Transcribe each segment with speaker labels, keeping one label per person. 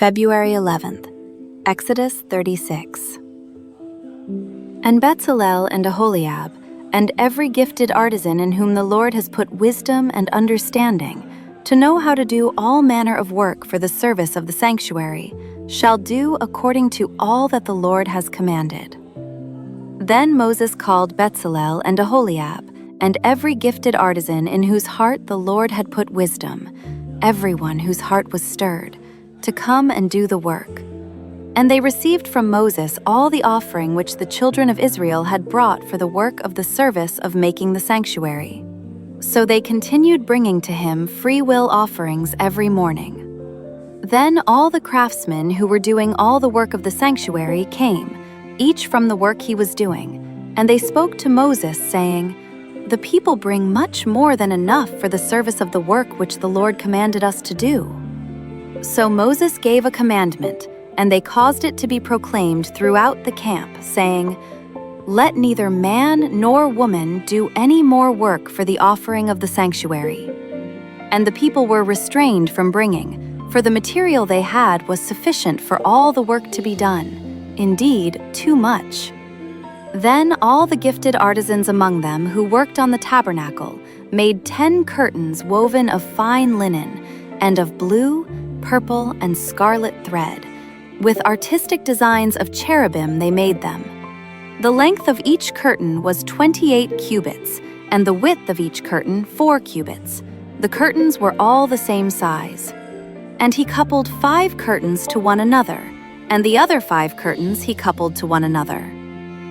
Speaker 1: February 11th, Exodus 36. And Bezalel and Oholiab, and every gifted artisan in whom the Lord has put wisdom and understanding, to know how to do all manner of work for the service of the sanctuary, shall do according to all that the Lord has commanded. Then Moses called Bezalel and Oholiab, and every gifted artisan in whose heart the Lord had put wisdom, everyone whose heart was stirred, to come and do the work. And they received from Moses all the offering which the children of Israel had brought for the work of the service of making the sanctuary. So they continued bringing to him free-will offerings every morning. Then all the craftsmen who were doing all the work of the sanctuary came, each from the work he was doing, and they spoke to Moses, saying, "The people bring much more than enough for the service of the work which the Lord commanded us to do." So Moses gave a commandment, and they caused it to be proclaimed throughout the camp, saying, "Let neither man nor woman do any more work for the offering of the sanctuary." And the people were restrained from bringing, for the material they had was sufficient for all the work to be done, indeed, too much. Then all the gifted artisans among them who worked on the tabernacle made 10 curtains woven of fine linen, and of blue, purple, and scarlet thread. With artistic designs of cherubim they made them. The length of each curtain was 28 cubits, and the width of each curtain 4 cubits. The curtains were all the same size. And he coupled 5 curtains to one another, and the other 5 curtains he coupled to one another.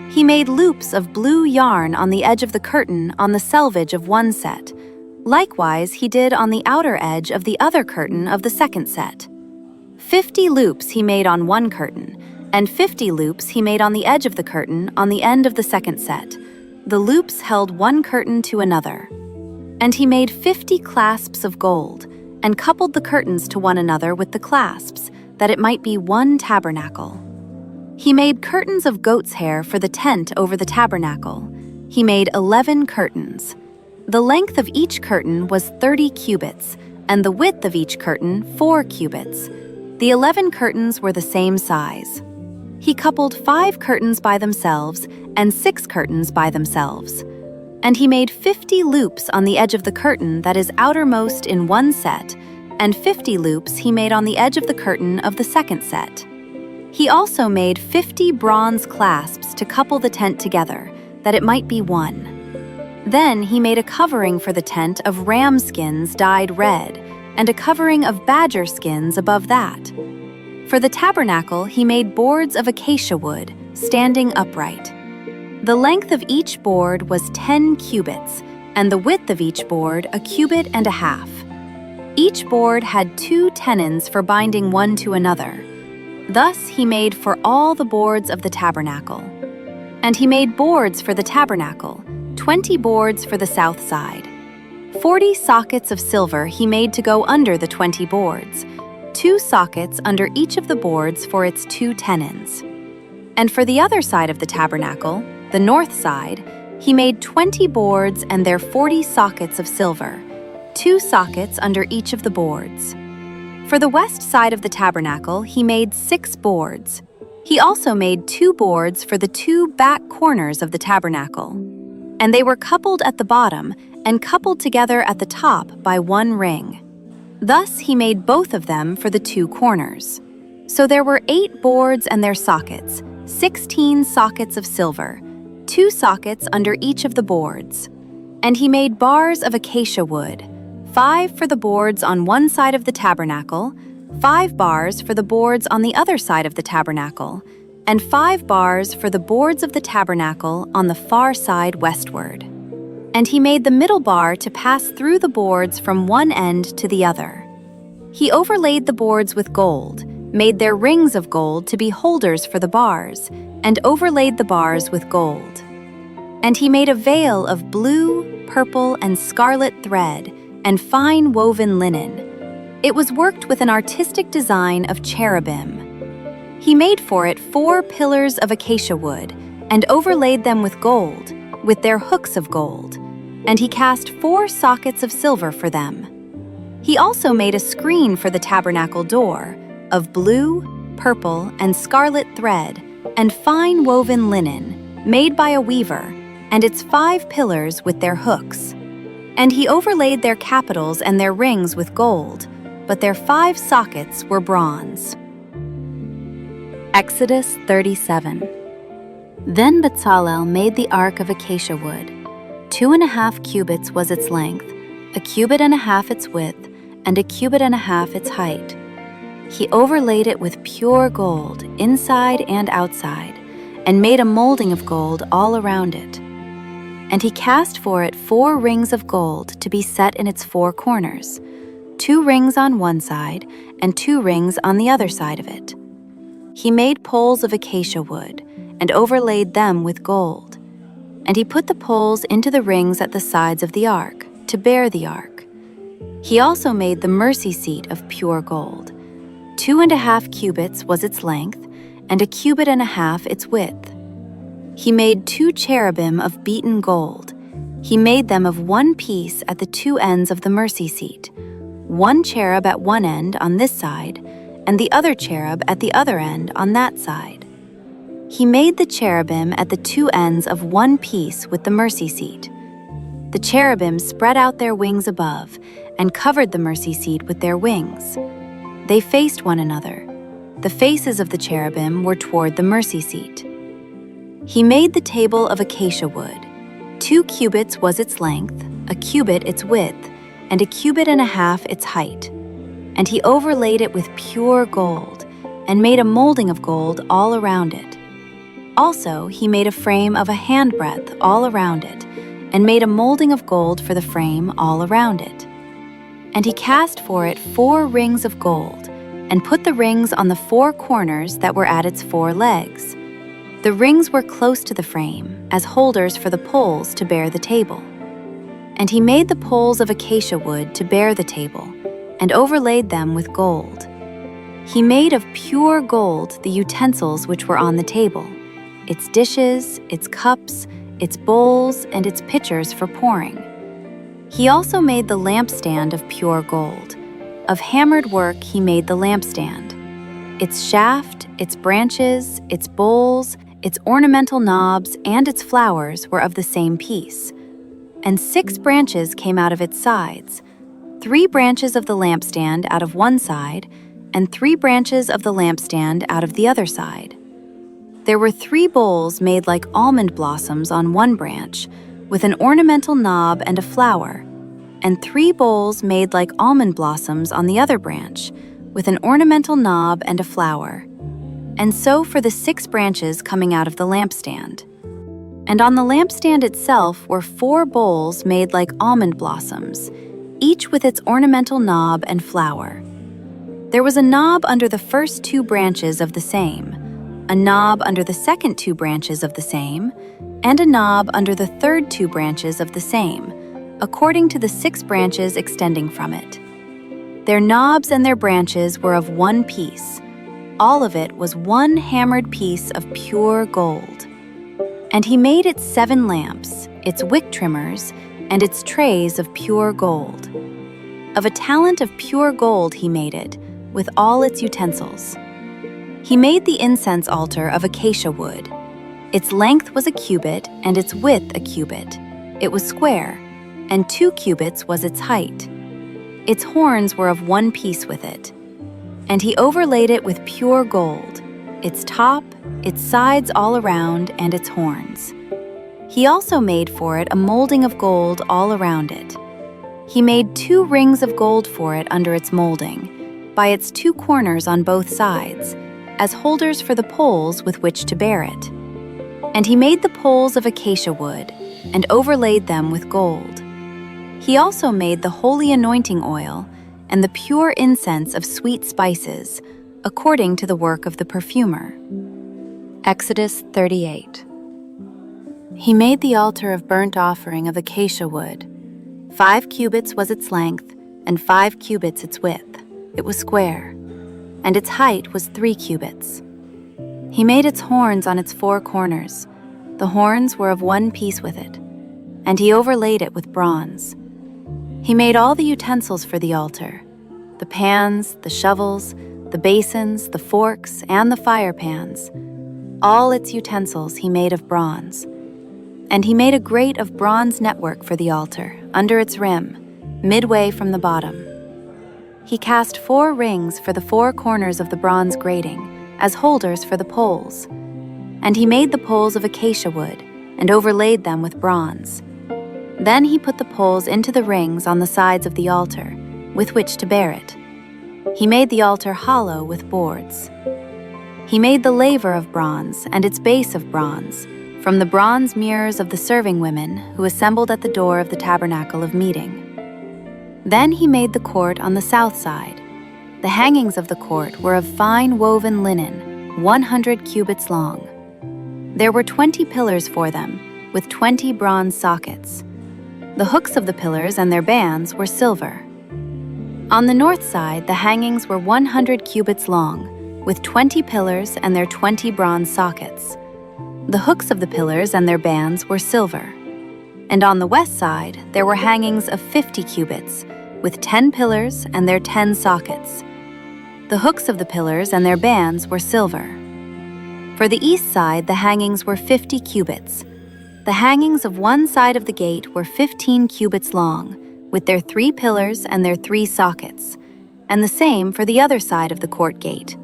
Speaker 1: He made loops of blue yarn on the edge of the curtain on the selvage of one set. Likewise he did on the outer edge of the other curtain of the second set. 50 loops he made on one curtain, and 50 loops he made on the edge of the curtain on the end of the second set. The loops held one curtain to another. And he made 50 clasps of gold, and coupled the curtains to one another with the clasps, that it might be one tabernacle. He made curtains of goat's hair for the tent over the tabernacle. He made 11 curtains. The length of each curtain was 30 cubits, and the width of each curtain 4 cubits. The 11 curtains were the same size. He coupled 5 curtains by themselves and 6 curtains by themselves. And he made 50 loops on the edge of the curtain that is outermost in one set, and 50 loops he made on the edge of the curtain of the second set. He also made 50 bronze clasps to couple the tent together, that it might be one. Then he made a covering for the tent of ram skins dyed red, and a covering of badger skins above that. For the tabernacle he made boards of acacia wood, standing upright. The length of each board was 10 cubits, and the width of each board 1.5 cubits. Each board had 2 tenons for binding one to another. Thus he made for all the boards of the tabernacle. And he made boards for the tabernacle, 20 boards for the south side. 40 sockets of silver he made to go under the 20 boards, 2 sockets under each of the boards for its 2 tenons. And for the other side of the tabernacle, the north side, he made 20 boards and their 40 sockets of silver, 2 sockets under each of the boards. For the west side of the tabernacle he made 6 boards. He also made 2 boards for the 2 back corners of the tabernacle. And they were coupled at the bottom and coupled together at the top by one ring. Thus he made both of them for the 2 corners. So there were 8 boards and their sockets, 16 sockets of silver, 2 sockets under each of the boards. And he made bars of acacia wood, 5 for the boards on one side of the tabernacle, 5 bars for the boards on the other side of the tabernacle, and 5 bars for the boards of the tabernacle on the far side westward. And he made the middle bar to pass through the boards from one end to the other. He overlaid the boards with gold, made their rings of gold to be holders for the bars, and overlaid the bars with gold. And he made a veil of blue, purple, and scarlet thread, and fine woven linen. It was worked with an artistic design of cherubim. He made for it 4 pillars of acacia wood, and overlaid them with gold, with their hooks of gold, and he cast 4 sockets of silver for them. He also made a screen for the tabernacle door, of blue, purple, and scarlet thread, and fine woven linen, made by a weaver, and its 5 pillars with their hooks. And he overlaid their capitals and their rings with gold, but their 5 sockets were bronze. Exodus 37. Then Bezalel made the ark of acacia wood. 2.5 cubits was its length, 1.5 cubits its width, and 1.5 cubits its height. He overlaid it with pure gold, inside and outside, and made a molding of gold all around it. And he cast for it 4 rings of gold to be set in its 4 corners, 2 rings on one side and 2 rings on the other side of it. He made poles of acacia wood and overlaid them with gold. And he put the poles into the rings at the sides of the ark to bear the ark. He also made the mercy seat of pure gold. 2.5 cubits was its length, and 1.5 cubits its width. He made 2 cherubim of beaten gold. He made them of one piece at the 2 ends of the mercy seat, 1 cherub at one end on this side, and the other cherub at the other end on that side. He made the cherubim at the 2 ends of one piece with the mercy seat. The cherubim spread out their wings above and covered the mercy seat with their wings. They faced one another. The faces of the cherubim were toward the mercy seat. He made the table of acacia wood. 2 cubits was its length, 1 cubit its width, and 1.5 cubits its height. And he overlaid it with pure gold, and made a molding of gold all around it. Also, he made a frame of a handbreadth all around it, and made a molding of gold for the frame all around it. And he cast for it 4 rings of gold, and put the rings on the 4 corners that were at its 4 legs. The rings were close to the frame, as holders for the poles to bear the table. And he made the poles of acacia wood to bear the table, and overlaid them with gold. He made of pure gold the utensils which were on the table, its dishes, its cups, its bowls, and its pitchers for pouring. He also made the lampstand of pure gold. Of hammered work he made the lampstand. Its shaft, its branches, its bowls, its ornamental knobs, and its flowers were of the same piece. And 6 branches came out of its sides, 3 branches of the lampstand out of one side, and 3 branches of the lampstand out of the other side. There were 3 bowls made like almond blossoms on one branch, with an ornamental knob and a flower, and 3 bowls made like almond blossoms on the other branch, with an ornamental knob and a flower. And so for the 6 branches coming out of the lampstand. And on the lampstand itself were 4 bowls made like almond blossoms, each with its ornamental knob and flower. There was a knob under the first 2 branches of the same, a knob under the second 2 branches of the same, and a knob under the third 2 branches of the same, according to the 6 branches extending from it. Their knobs and their branches were of one piece. All of it was one hammered piece of pure gold. And he made its 7 lamps, its wick trimmers, and its trays of pure gold. Of a talent of pure gold he made it, with all its utensils. He made the incense altar of acacia wood. Its length was 1 cubit, and its width 1 cubit. It was square, and 2 cubits was its height. Its horns were of one piece with it. And he overlaid it with pure gold, its top, its sides all around, and its horns. He also made for it a molding of gold all around it. He made 2 rings of gold for it under its molding, by its 2 corners on both sides, as holders for the poles with which to bear it. And he made the poles of acacia wood, and overlaid them with gold. He also made the holy anointing oil, and the pure incense of sweet spices, according to the work of the perfumer. Exodus 38. He made the altar of burnt offering of acacia wood. 5 cubits was its length, and 5 cubits its width. It was square, and its height was 3 cubits. He made its horns on its 4 corners. The horns were of one piece with it, and he overlaid it with bronze. He made all the utensils for the altar, the pans, the shovels, the basins, the forks, and the fire pans. All its utensils he made of bronze. And he made a grate of bronze network for the altar, under its rim, midway from the bottom. He cast 4 rings for the 4 corners of the bronze grating, as holders for the poles. And he made the poles of acacia wood, and overlaid them with bronze. Then he put the poles into the rings on the sides of the altar, with which to bear it. He made the altar hollow with boards. He made the laver of bronze and its base of bronze, from the bronze mirrors of the serving women who assembled at the door of the tabernacle of meeting. Then he made the court on the south side. The hangings of the court were of fine woven linen, 100 cubits long. There were 20 pillars for them, with 20 bronze sockets. The hooks of the pillars and their bands were silver. On the north side, the hangings were 100 cubits long, with 20 pillars and their 20 bronze sockets. The hooks of the pillars and their bands were silver. And on the west side, there were hangings of 50 cubits, with 10 pillars and their 10 sockets. The hooks of the pillars and their bands were silver. For the east side, the hangings were 50 cubits. The hangings of one side of the gate were 15 cubits long, with their 3 pillars and their 3 sockets, and the same for the other side of the court gate.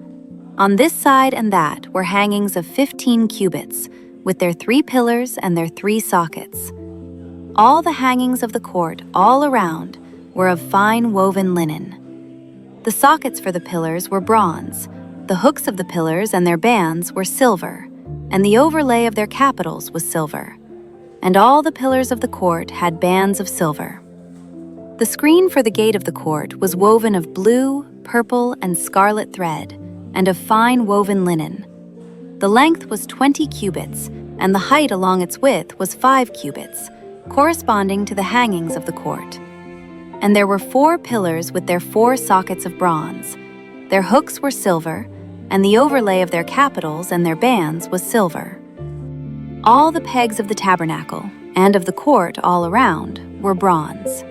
Speaker 1: On this side and that were hangings of 15 cubits, with their 3 pillars and their 3 sockets. All the hangings of the court all around were of fine woven linen. The sockets for the pillars were bronze, the hooks of the pillars and their bands were silver, and the overlay of their capitals was silver. And all the pillars of the court had bands of silver. The screen for the gate of the court was woven of blue, purple, and scarlet thread, and of fine woven linen. The length was 20 cubits, and the height along its width was 5 cubits, corresponding to the hangings of the court. And there were 4 pillars with their 4 sockets of bronze. Their hooks were silver, and the overlay of their capitals and their bands was silver. All the pegs of the tabernacle, and of the court all around, were bronze.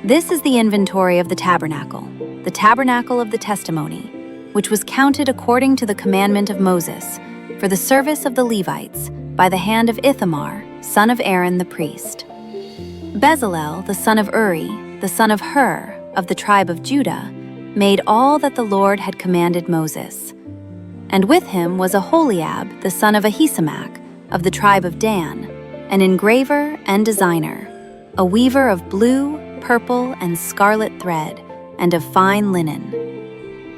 Speaker 1: This is the inventory of the tabernacle of the testimony, which was counted according to the commandment of Moses, for the service of the Levites, by the hand of Ithamar, son of Aaron the priest. Bezalel, the son of Uri, the son of Hur, of the tribe of Judah, made all that the Lord had commanded Moses. And with him was Oholiab, the son of Ahisamach, of the tribe of Dan, an engraver and designer, a weaver of blue, purple, and scarlet thread, and of fine linen.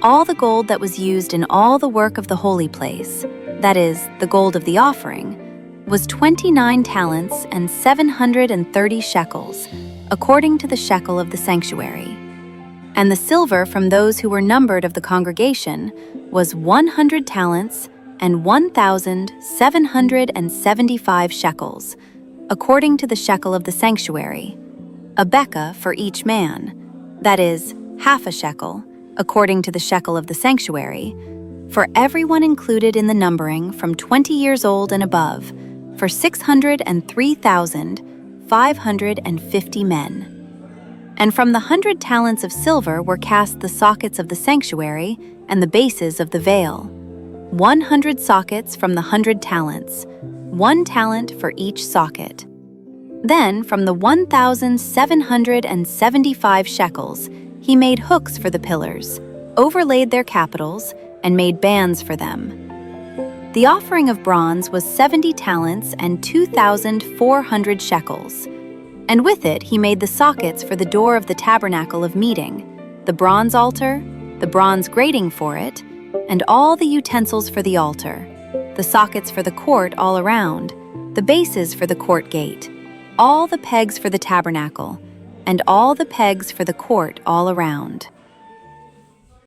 Speaker 1: All the gold that was used in all the work of the holy place, that is, the gold of the offering, was 29 talents and 730 shekels, according to the shekel of the sanctuary. And the silver from those who were numbered of the congregation was 100 talents and 1,775 shekels, according to the shekel of the sanctuary, a bekah for each man, that is, half a shekel, according to the shekel of the sanctuary, for everyone included in the numbering from 20 years old and above, for 603,550 men. And from the 100 talents of silver were cast the sockets of the sanctuary and the bases of the veil, 100 sockets from the 100 talents, 1 talent for each socket. Then from the 1,775 shekels, he made hooks for the pillars, overlaid their capitals, and made bands for them. The offering of bronze was 70 talents and 2,400 shekels. And with it he made the sockets for the door of the tabernacle of meeting, the bronze altar, the bronze grating for it, and all the utensils for the altar, the sockets for the court all around, the bases for the court gate, all the pegs for the tabernacle, and all the pegs for the court all around.